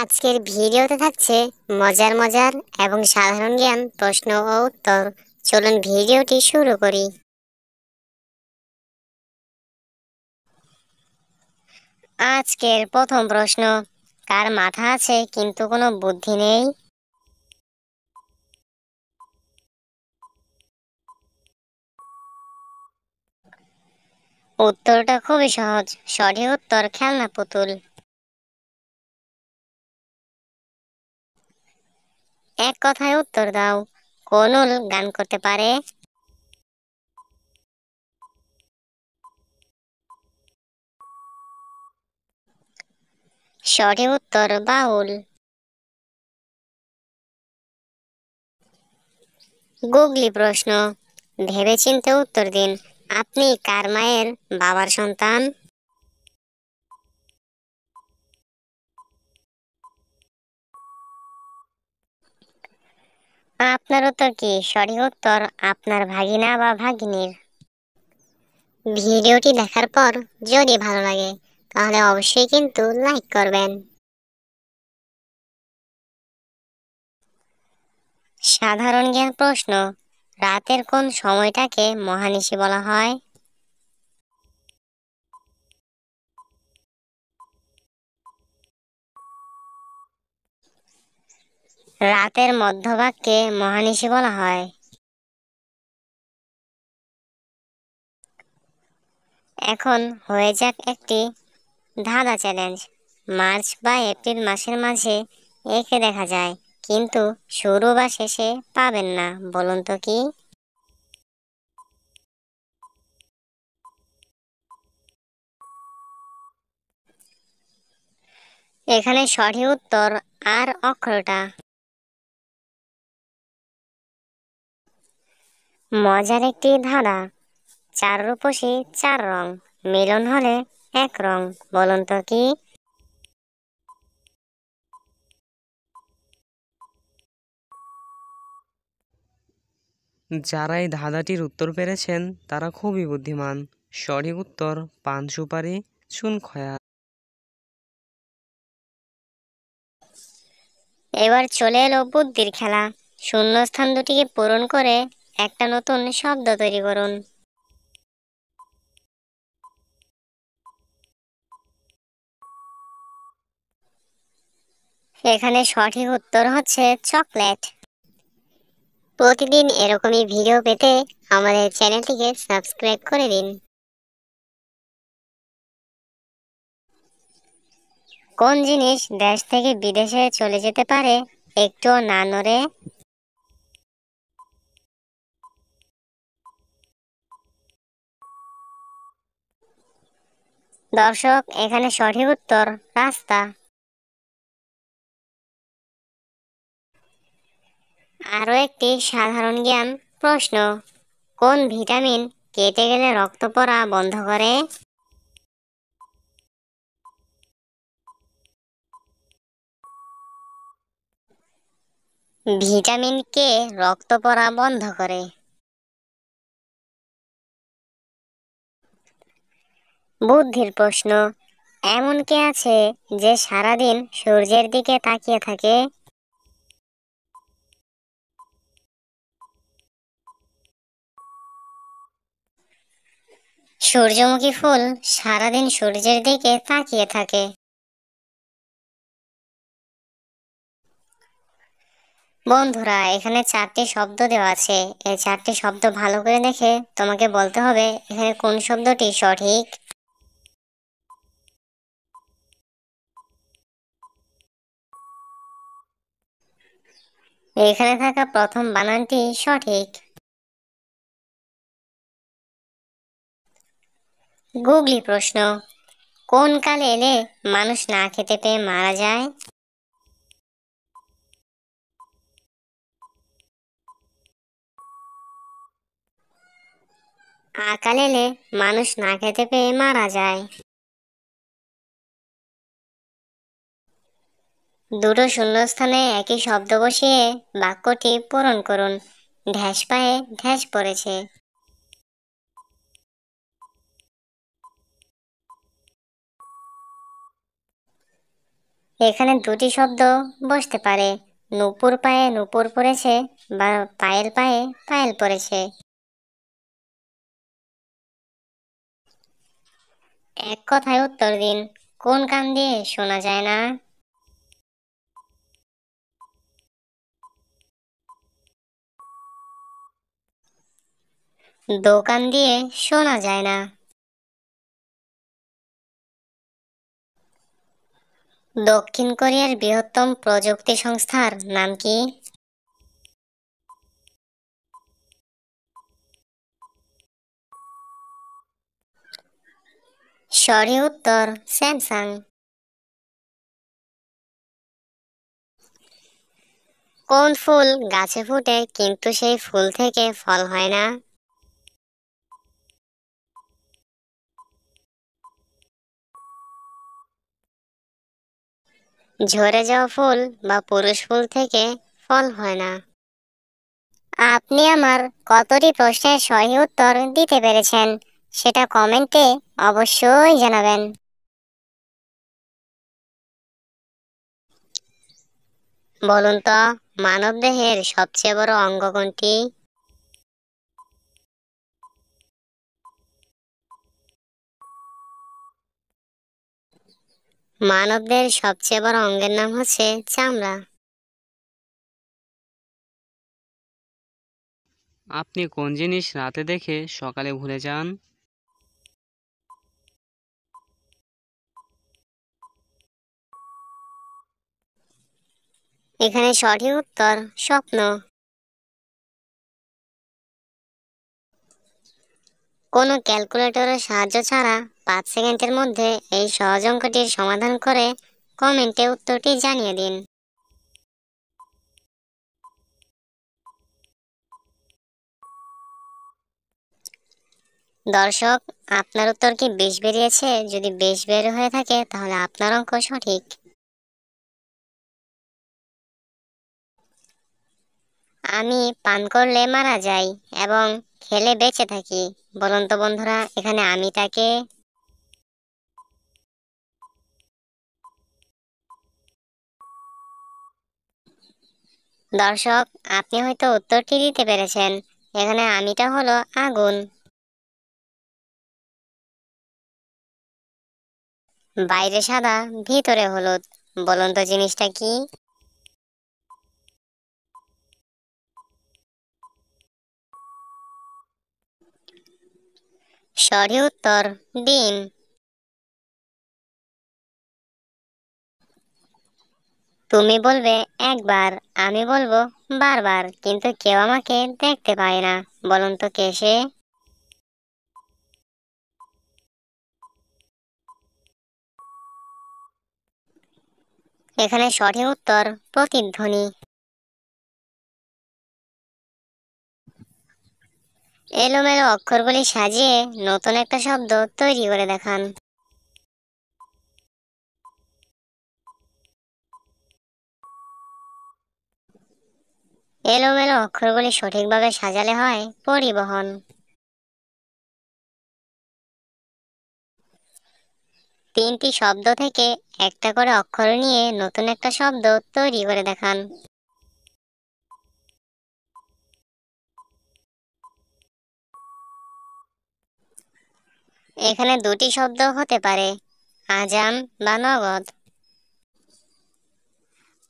আজকের ভিডিওতে থাকছে মজার মজার এবং সাধারণ জ্ঞান প্রশ্ন ও উত্তর। চলুন ভিডিওটি শুরু করি। আজকের প্রথম প্রশ্ন, কার মাথা আছে কিন্তু কোনো বুদ্ধি নেই? উত্তরটা খুবই সহজ, সঠিক উত্তর খেলনা পুতুল। এক কথায় উত্তর দাও, কোন উল গান করতে পারে? সঠিক উত্তর বাউল। গুগলি প্রশ্ন, ভেবেচিন্তে উত্তর দিন। আপনি কার মায়ের বাবার সন্তান? আপনার উত্তর কি সঠিক উত্তর আপনার ভাগিনা বা ভাগিনীর। ভিডিওটি দেখার পর যদি ভালো লাগে তাহলে অবশ্যই কিন্তু লাইক করবেন। সাধারণ জ্ঞান প্রশ্ন, রাতের কোন সময়টাকে মহানিশি বলা হয়? রাতের মধ্যভাগকে মহানিশি বলা হয়। এখন হয়ে যাক একটি ধাঁধা চ্যালেঞ্জ। মার্চ বা এপ্রিল মাসের মাঝে একে দেখা যায়, কিন্তু শুরু বা শেষে পাবেন না, বলুন তো কি? এখানে সঠিক উত্তর আর অক্ষরটা। মজার একটি ধাঁধা, চার রূপসী চার রং, মিলন হলে এক রং, বলুন তো কি? যারা এই ধাঁধাটির উত্তর পেরেছেন তারা খুবই বুদ্ধিমান। সঠিক উত্তর পান সুপারি চুন খয়া। এবার চলে এলো বুদ্ধির খেলা। শূন্যস্থান দুটিকে পূরণ করে একটা নতুন শব্দ তৈরি করুন। এখানে সঠিক উত্তর হচ্ছে চকলেট। প্রতিদিন এরকমই ভিডিও পেতে আমাদের চ্যানেলটিকে সাবস্ক্রাইব করে দিন। কোন জিনিস দেশ থেকে বিদেশে চলে যেতে পারে একটুও না নড়ে? দর্শক, এখানে সঠিক উত্তর রাস্তা। আরো একটি সাধারণ জ্ঞান প্রশ্ন, কোন ভিটামিন কেটে গেলে রক্ত পড়া বন্ধ করে? ভিটামিন কে রক্ত পড়া বন্ধ করে? বুদ্ধির প্রশ্ন, এমন কে আছে যে সারাদিন সূর্যের দিকে তাকিয়ে থাকে? সূর্যমুখী ফুল সারাদিন সূর্যের দিকে তাকিয়ে থাকে। বন্ধুরা, এখানে চারটি শব্দ দেওয়া আছে। এই চারটি শব্দ ভালো করে দেখে তোমাকে বলতে হবে এখানে কোন শব্দটি সঠিক। এখানে থাকা প্রথম বানানটি সঠিক। গুগলি প্রশ্ন, কোন কালে এলে মানুষ না খেতে পেয়ে মারা যায়? আকাল এলে মানুষ না খেতে পেয়ে মারা যায়। দুটো শূন্যস্থানে একই শব্দ বসিয়ে বাক্যটি পূরণ করুন। ঢ্যাস পায়ে ঢ্যাস পড়েছে। এখানে দুটি শব্দ বসতে পারে, নূপুর পায়ে নূপুর পড়েছে বা পায়েল পায়ে পায়েল পড়েছে। এক কথায় উত্তর দিন, কোন কান দিয়ে শোনা যায় না? দোকান দিয়ে শোনা যায় না। দক্ষিণ কোরিয়ার বৃহত্তম প্রযুক্তি সংস্থার নাম কি? সঠিক উত্তর স্যামসাং। কোন ফুল গাছে ফোটে কিন্তু সেই ফুল থেকে ফল হয় না? ঝরে যাওয়া ফুল বা পুরুষ ফুল থেকে ফল হয় না। আপনি আমার কতটি প্রশ্নের সঠিক উত্তর দিতে পেরেছেন সেটা কমেন্টে অবশ্যই জানাবেন। বলুন তো, মানবদেহের সবচেয়ে বড় অঙ্গ কোনটি? মানবদেহের সবচেয়ে বড় অঙ্গের নাম হচ্ছে চামড়া। আপনি কোন জিনিস রাতে দেখে সকালে ভুলে যান? এখানে সঠিক উত্তর স্বপ্ন। কোনো ক্যালকুলেটরের সাহায্য ছাড়া 5 সেকেন্ডের মধ্যে এই সহজ অঙ্কটির সমাধান করে কমেন্টে উত্তরটি জানিয়ে দিন। দর্শক, আপনার উত্তর কি 20 বেরিয়েছে? যদি 20 বের হয়ে থাকে তাহলে আপনার অঙ্ক সঠিক। আমি পান করলে মারা যাই এবং খেলে বেঁচে থাকি। বলুন তো বন্ধুরা, এখানে আমিটাকে? দর্শক, আপনি হয়তো উত্তরটি দিতে পেরেছেন। এখানে আমিটা হলো আগুন। বাইরে সাদা, ভিতরে হলুদ। বলুন তো জিনিসটা কি? সঠিক উত্তর ডিম। তুমি বলবে একবার, আমি বলবো বারবার, কিন্তু কেউ আমাকে দেখতে পায় না। বলুন তো কে সে? এখানে সঠিক উত্তর প্রতিধ্বনি। এলোমেলো অক্ষরগুলি সাজিয়ে নতুন একটা শব্দ তৈরি করে দেখান। এলোমেলো অক্ষরগুলি সঠিকভাবে সাজালে হয় পরিবহন। তিনটি শব্দ থেকে একটা করে অক্ষর নিয়ে নতুন একটা শব্দ তৈরি করে দেখান। এখানে দুটি শব্দ হতে পারে, আজান বা নগদ।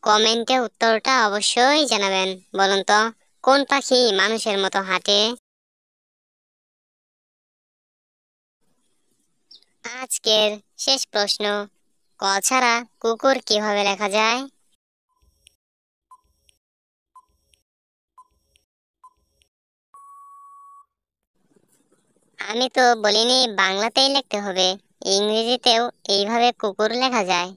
কমেন্টে উত্তরটা অবশ্যই জানাবেন। বলুন তো, কোন পাখি মানুষের মতো হাঁটে? আজকের শেষ প্রশ্ন, ক ছাড়া কুকুর কিভাবে লেখা যায়? আমি তো বলিনি বাংলাতেই লিখতে হবে, ইংরেজিতেও এইভাবে কুকুর লেখা যায়।